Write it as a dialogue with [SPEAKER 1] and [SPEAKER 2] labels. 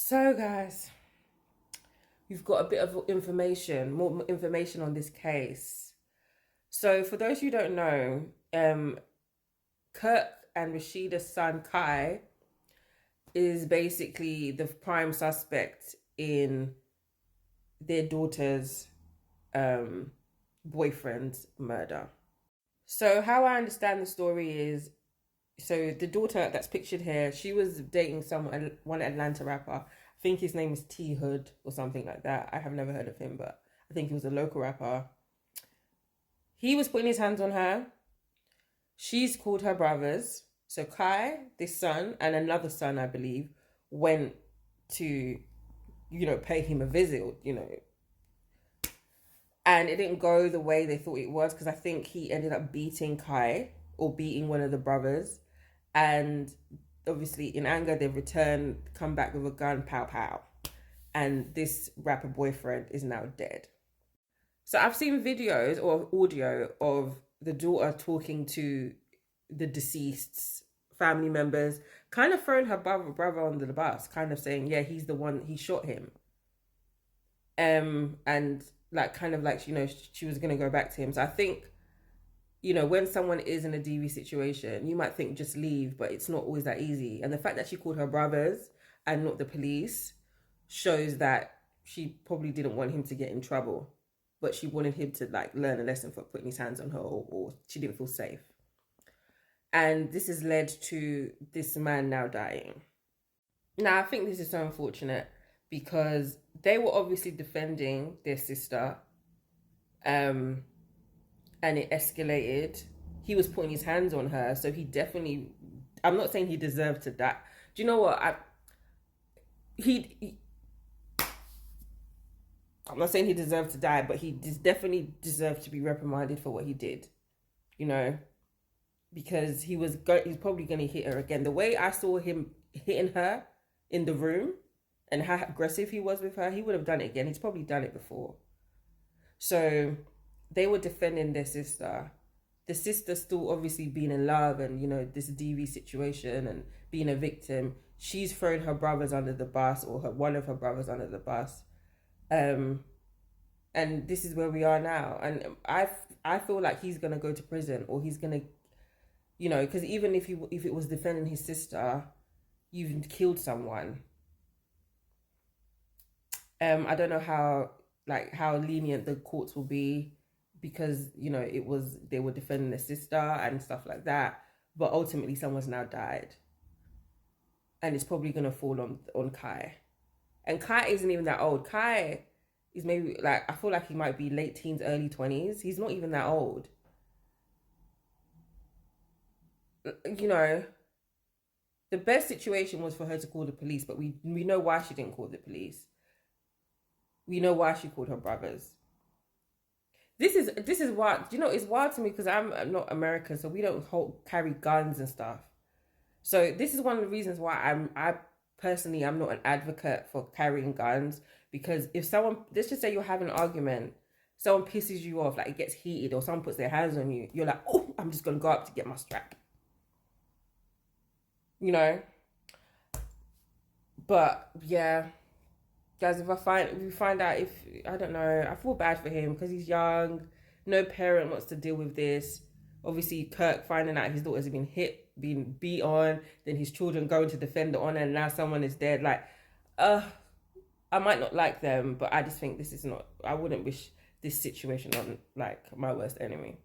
[SPEAKER 1] So, guys, we've got a bit of information, more information on this case. So, for those who don't know, Kirk and Rasheeda's son Kai is basically the prime suspect in their daughter's boyfriend's murder. So, how I understand the story is, so the daughter that's pictured here, she was dating one Atlanta rapper. I think his name is T Hood or something like that. I have never heard of him, but I think he was a local rapper. He was putting his hands on her. She's called her brothers. So Kai, this son, and another son, I believe, went to, pay him a visit, and it didn't go the way they thought it was, because I think he ended up beating Kai or beating one of the brothers. And obviously, in anger, they've returned, come back with a gun, pow pow. And this rapper boyfriend is now dead. So I've seen videos or audio of the daughter talking to the deceased's family members, kind of throwing her brother under the bus, kind of saying, yeah, he's the one, he shot him. And like, kind of like, she was going to go back to him. So I think, when someone is in a DV situation, you might think just leave, but it's not always that easy. And the fact that she called her brothers and not the police shows that she probably didn't want him to get in trouble, but she wanted him to like learn a lesson for putting his hands on her, or she didn't feel safe. And this has led to this man now dying. Now, I think this is so unfortunate because they were obviously defending their sister. And it escalated. He was putting his hands on her, so he definitely, I'm not saying he deserved to die. Do you know what? I'm not saying he deserved to die, but he definitely deserved to be reprimanded for what he did, because he's probably going to hit her again. The way I saw him hitting her in the room and how aggressive he was with her, he would have done it again. He's probably done it before. So they were defending their sister. The sister still obviously being in love and, this DV situation and being a victim. She's thrown her brothers under the bus, or one of her brothers under the bus. And this is where we are now. And I feel like he's going to go to prison, or he's going to, because even if it was defending his sister, you've killed someone. I don't know how lenient the courts will be, because they were defending their sister and stuff like that, but ultimately someone's now died, and it's probably gonna fall on Kai. And Kai isn't even that old. Kai is maybe I feel like he might be late teens, early 20s. He's not even that old. The best situation was for her to call the police, but we know why she didn't call the police. We know why she called her brothers. This is wild. It's wild to me because I'm not American, so we don't carry guns and stuff. So this is one of the reasons why I personally am not an advocate for carrying guns, because if someone, let's just say you're having an argument, someone pisses you off, like it gets heated, or someone puts their hands on you, you're like, oh, I'm just gonna go up to get my strap. But yeah. Guys, if we find out, I don't know, I feel bad for him because he's young. No parent wants to deal with this. Obviously, Kirk finding out his daughters have been been beat on, then his children going to defend the honor, and now someone is dead. I might not like them, but I just think this is not, I wouldn't wish this situation on my worst enemy.